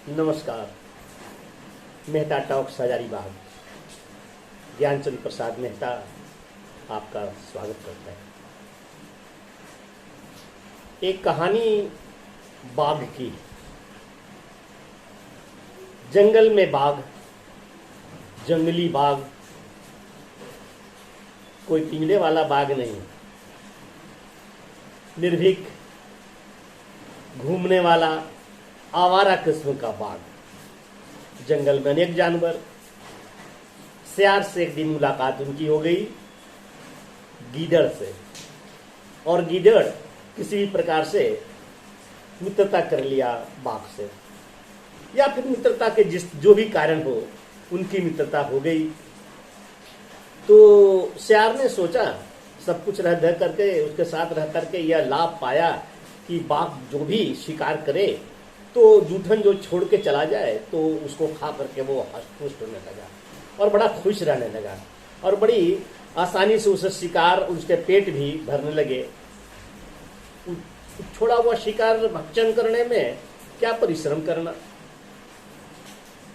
नमस्कार। मेहता टॉक्स हजारीबाग, ज्ञानचंद प्रसाद मेहता आपका स्वागत करता है। एक कहानी बाघ की। जंगल में बाघ, जंगली बाघ, कोई पिंजरे वाला बाघ नहीं, निर्भीक घूमने वाला आवारा किस्म का बाघ। जंगल में अनेक जानवर। सियार से एक दिन मुलाकात उनकी हो गई, गीदड़ से, और गीदड़ किसी भी प्रकार से मित्रता कर लिया बाघ से, या फिर मित्रता के जो भी कारण हो उनकी मित्रता हो गई। तो सियार ने सोचा, सब कुछ रह करके उसके साथ रह करके यह लाभ पाया कि बाघ जो भी शिकार करे तो जूठन जो छोड़ के चला जाए तो उसको खा करके वो हष्ट होने लगा और बड़ा खुश रहने लगा, और बड़ी आसानी से उसे शिकार, उसके पेट भी भरने लगे। छोड़ा हुआ शिकार भक्षण करने में क्या परिश्रम करना।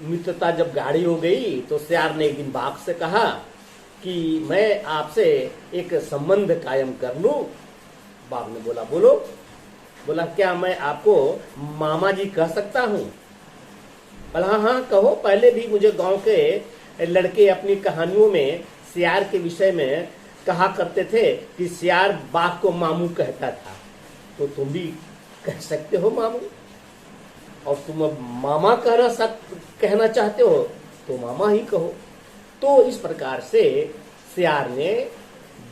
मित्रता जब गाढ़ी हो गई तो सियार ने एक दिन बाघ से कहा कि मैं आपसे एक संबंध कायम कर लूं। बाघ ने बोला, बोलो। बोला, क्या मैं आपको मामा जी कह सकता हूँ? बोला, हाँ कहो। पहले भी मुझे गांव के लड़के अपनी कहानियों में सियार के विषय में कहा करते थे कि सियार बाघ को मामू कहता था, तो तुम भी कह सकते हो मामू। और तुम अब मामा कहना चाहते हो तो मामा ही कहो। तो इस प्रकार से सियार ने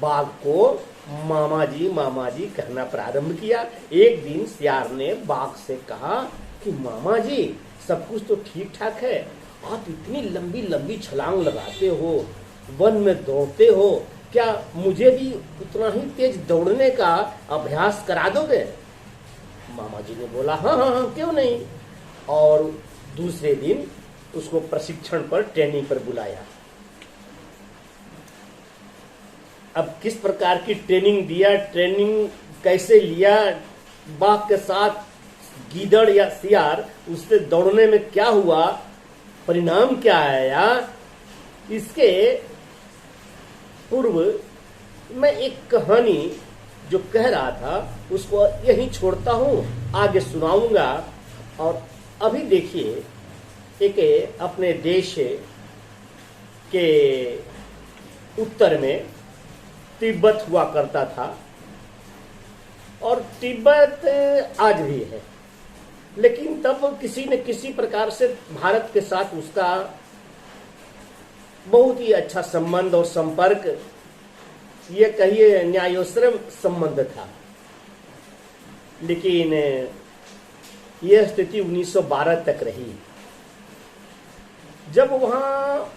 बाघ को मामा जी कहना प्रारंभ किया। एक दिन सियार ने बाघ से कहा कि मामा जी, सब कुछ तो ठीक ठाक है, आप इतनी लंबी लंबी छलांग लगाते हो, वन में दौड़ते हो, क्या मुझे भी उतना ही तेज दौड़ने का अभ्यास करा दोगे? मामा जी ने बोला, हाँ हाँ हाँ, क्यों नहीं। और दूसरे दिन उसको प्रशिक्षण पर, ट्रेनिंग पर बुलाया। अब किस प्रकार की ट्रेनिंग दिया, ट्रेनिंग कैसे लिया, बाघ के साथ गीदड़ या सियार, उससे दौड़ने में क्या हुआ, परिणाम क्या आया, इसके पूर्व मैं एक कहानी जो कह रहा था उसको यहीं छोड़ता हूँ, आगे सुनाऊंगा। और अभी देखिए, एक अपने देश के उत्तर में तिब्बत हुआ करता था, और तिब्बत आज भी है, लेकिन तब किसी न किसी प्रकार से भारत के साथ उसका बहुत ही अच्छा संबंध और संपर्क, ये कहिए न्यायोश्रम संबंध था। लेकिन यह स्थिति 1912 तक रही, जब वहां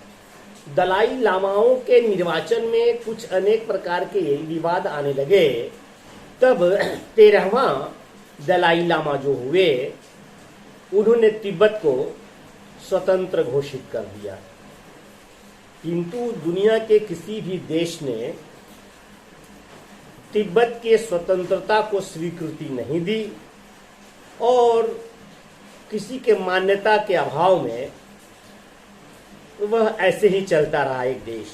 दलाई लामाओं के निर्वाचन में कुछ अनेक प्रकार के विवाद आने लगे। तब 13वां दलाई लामा जो हुए, उन्होंने तिब्बत को स्वतंत्र घोषित कर दिया। किंतु दुनिया के किसी भी देश ने तिब्बत के स्वतंत्रता को स्वीकृति नहीं दी, और किसी के मान्यता के अभाव में वह ऐसे ही चलता रहा एक देश।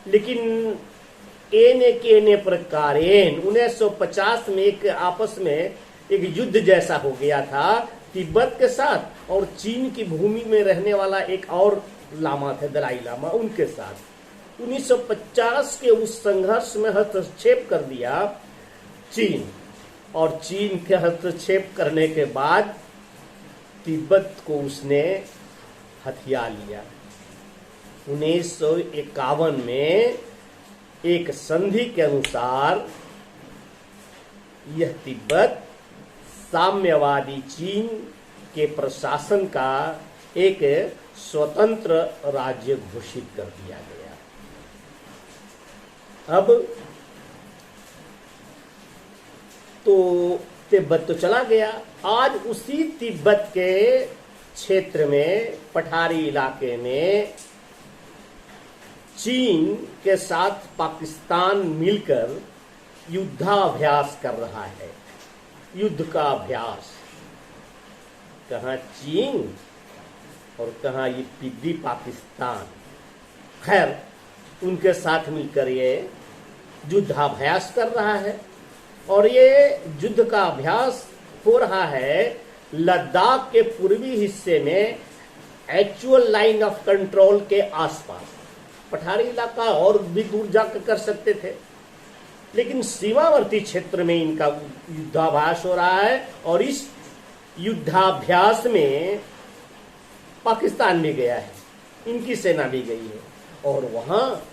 लेकिन एने केने प्रकारेण 1950 में एक आपस में एक युद्ध जैसा हो गया था तिब्बत के साथ, और चीन की भूमि में रहने वाला एक और लामा थे, दलाई लामा, उनके साथ 1950 के उस संघर्ष में हस्तक्षेप कर दिया चीन, और चीन के हस्तक्षेप करने के बाद तिब्बत को उसने हथिया लिया। 1951 में एक संधि के अनुसार यह तिब्बत साम्यवादी चीन के प्रशासन का एक स्वतंत्र राज्य घोषित कर दिया गया। अब तो तिब्बत तो चला गया। आज उसी तिब्बत के क्षेत्र में, पठारी इलाके में, चीन के साथ पाकिस्तान मिलकर युद्धाभ्यास कर रहा है, युद्ध का अभ्यास। कहाँ चीन और कहाँ ये पिद्दी पाकिस्तान। खैर, उनके साथ मिलकर ये युद्धाभ्यास कर रहा है और ये युद्ध का अभ्यास हो रहा है लद्दाख के पूर्वी हिस्से में एक्चुअल लाइन ऑफ कंट्रोल के आसपास। पठारी इलाका और भी दूर जाकर कर सकते थे, लेकिन सीमावर्ती क्षेत्र में इनका युद्धाभ्यास हो रहा है और इस युद्धाभ्यास में पाकिस्तान भी गया है, इनकी सेना भी गई है और वहाँ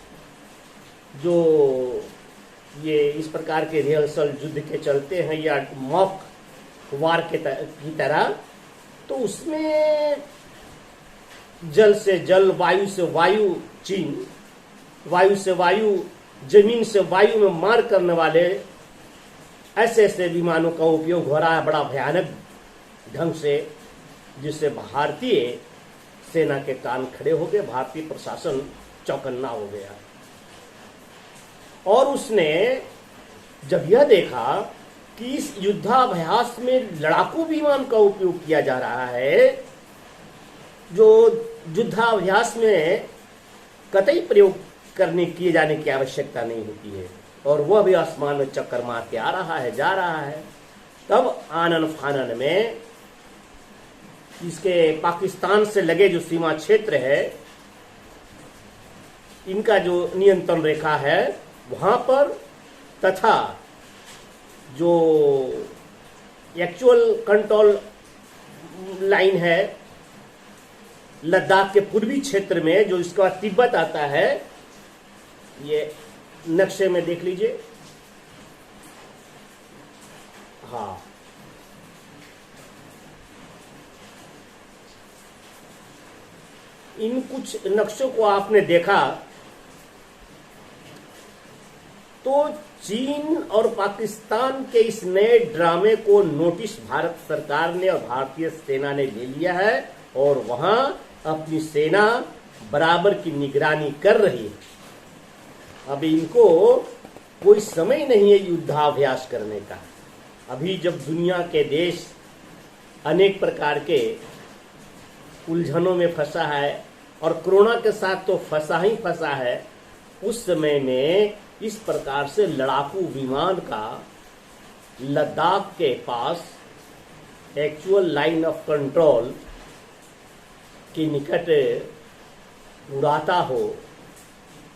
जो ये इस प्रकार के रिहर्सल युद्ध के चलते हैं या मॉक वार की तरह, तो उसमें जल से जल, वायु से वायु चीन, वायु से वायु, जमीन से वायु में मार करने वाले ऐसे ऐसे विमानों का उपयोग हो रहा है बड़ा भयानक ढंग से, जिससे भारतीय सेना के कान खड़े हो गए, भारतीय प्रशासन चौकन्ना हो गया। और उसने जब यह देखा कि इस युद्धाभ्यास में लड़ाकू विमान का उपयोग किया जा रहा है, जो युद्धाभ्यास में कतई प्रयोग किए जाने की आवश्यकता नहीं होती है, और वह भी आसमान में चक्कर मार के आ रहा है, जा रहा है, तब आनन फानन में इसके पाकिस्तान से लगे जो सीमा क्षेत्र है, इनका जो नियंत्रण रेखा है वहां पर, तथा जो एक्चुअल कंट्रोल लाइन है लद्दाख के पूर्वी क्षेत्र में, जो इसका तिब्बत आता है, ये नक्शे में देख लीजिए। हाँ, इन कुछ नक्शों को आपने देखा तो चीन और पाकिस्तान के इस नए ड्रामे को नोटिस भारत सरकार ने और भारतीय सेना ने ले लिया है और वहां अपनी सेना बराबर की निगरानी कर रही है। अब इनको कोई समय नहीं है युद्धाभ्यास करने का। अभी जब दुनिया के देश अनेक प्रकार के उलझनों में फंसा है और कोरोना के साथ तो फंसा ही फंसा है, उस समय में इस प्रकार से लड़ाकू विमान का लद्दाख के पास एक्चुअल लाइन ऑफ कंट्रोल के निकट उड़ाता हो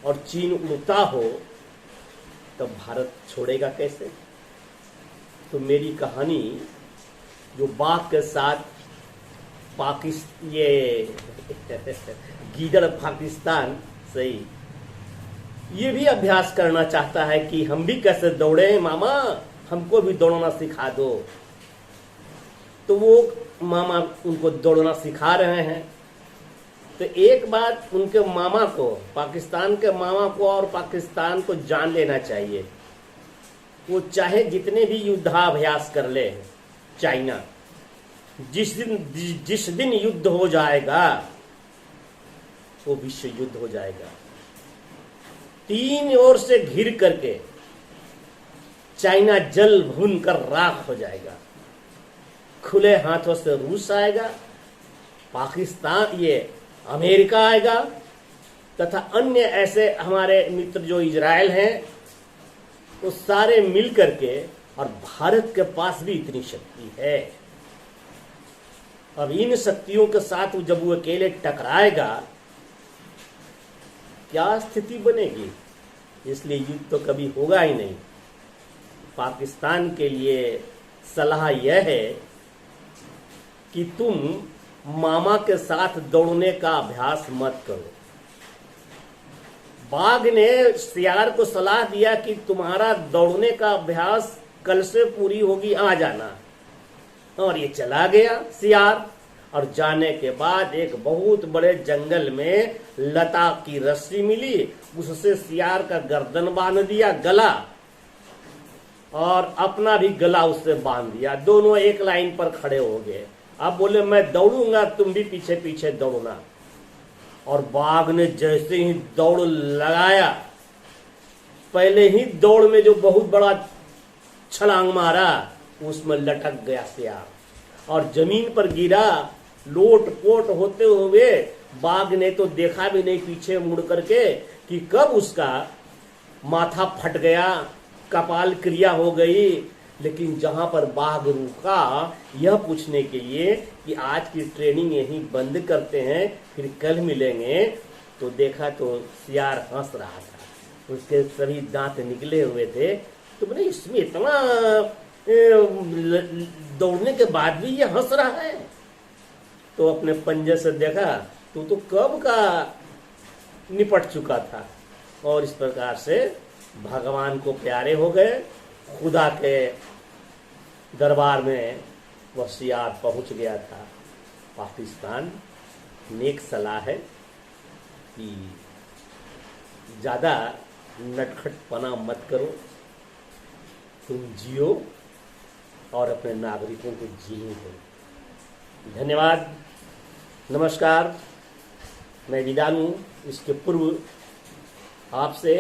और चीन उड़ता हो, तो भारत छोड़ेगा कैसे? तो मेरी कहानी जो बाघ के साथ ये गीदड़ पाकिस्तान सही, ये भी अभ्यास करना चाहता है कि हम भी कैसे दौड़े मामा, हमको भी दौड़ना सिखा दो। तो वो मामा उनको दौड़ना सिखा रहे हैं। तो एक बात उनके मामा को, पाकिस्तान के मामा को और पाकिस्तान को जान लेना चाहिए, वो चाहे जितने भी युद्धाभ्यास कर ले चाइना, जिस दिन युद्ध हो जाएगा वो विश्व युद्ध हो जाएगा। तीन ओर से घिर करके चाइना जल भून कर राख हो जाएगा। खुले हाथों से रूस आएगा, पाकिस्तान, ये अमेरिका आएगा, तथा अन्य ऐसे हमारे मित्र जो इजराइल हैं, तो सारे मिल करके, और भारत के पास भी इतनी शक्ति है। अब इन शक्तियों के साथ जब वो अकेले टकराएगा, क्या स्थिति बनेगी? इसलिए युद्ध तो कभी होगा ही नहीं। पाकिस्तान के लिए सलाह यह है कि तुम मामा के साथ दौड़ने का अभ्यास मत करो। बाघ ने सियार को सलाह दिया कि तुम्हारा दौड़ने का अभ्यास कल से पूरी होगी, आ जाना। और ये चला गया सियार, और जाने के बाद एक बहुत बड़े जंगल में लता की रस्सी मिली, उससे सियार का गर्दन बांध दिया, गला, और अपना भी गला उससे बांध दिया। दोनों एक लाइन पर खड़े हो गए। अब बोले मैं दौड़ूंगा, तुम भी पीछे पीछे दौड़ना। और बाघ ने जैसे ही दौड़ लगाया, पहले ही दौड़ में जो बहुत बड़ा छलांग मारा, उसमें लटक गया सियार। और जमीन पर गिरा, लोट पोट होते हुए बाघ ने तो देखा भी नहीं पीछे मुड़ करके कि कब उसका माथा फट गया, कपाल क्रिया हो गई। लेकिन जहां पर बाघ रुका यह पूछने के लिए कि आज की ट्रेनिंग यहीं बंद करते हैं, फिर कल मिलेंगे, तो देखा तो सियार हंस रहा था, उसके सभी दांत निकले हुए थे। तो बोले इसमें इतना दौड़ने के बाद भी ये हंस रहा है। तो अपने पंजे से देखा तो कब का निपट चुका था। और इस प्रकार से भगवान को प्यारे हो गए, खुदा के दरबार में वह सियार पहुंच गया था। पाकिस्तान नेक सलाह है कि ज़्यादा नटखटपना मत करो, तुम जियो और अपने नागरिकों को जीने दो। धन्यवाद, नमस्कार, मैं विदा लूँ। इसके पूर्व आपसे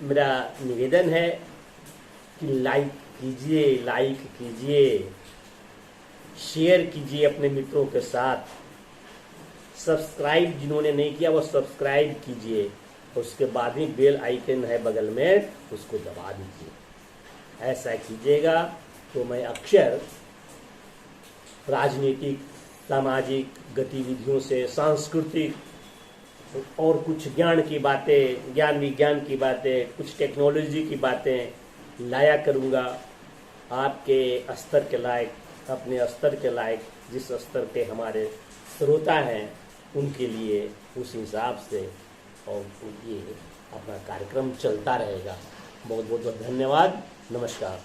मेरा निवेदन है कि लाइक कीजिए, शेयर कीजिए अपने मित्रों के साथ, सब्सक्राइब जिन्होंने नहीं किया वो सब्सक्राइब कीजिए, उसके बाद ही बेल आइकन है बगल में, उसको दबा दीजिए। ऐसा कीजिएगा तो मैं अक्सर राजनीतिक, सामाजिक गतिविधियों से, सांस्कृतिक और कुछ ज्ञान की बातें, ज्ञान विज्ञान की बातें, कुछ टेक्नोलॉजी की बातें लाया करूँगा आपके स्तर के लायक, अपने स्तर के लायक, जिस स्तर के हमारे श्रोता हैं उनके लिए, उस हिसाब से। और ये अपना कार्यक्रम चलता रहेगा। बहुत बहुत धन्यवाद, नमस्कार।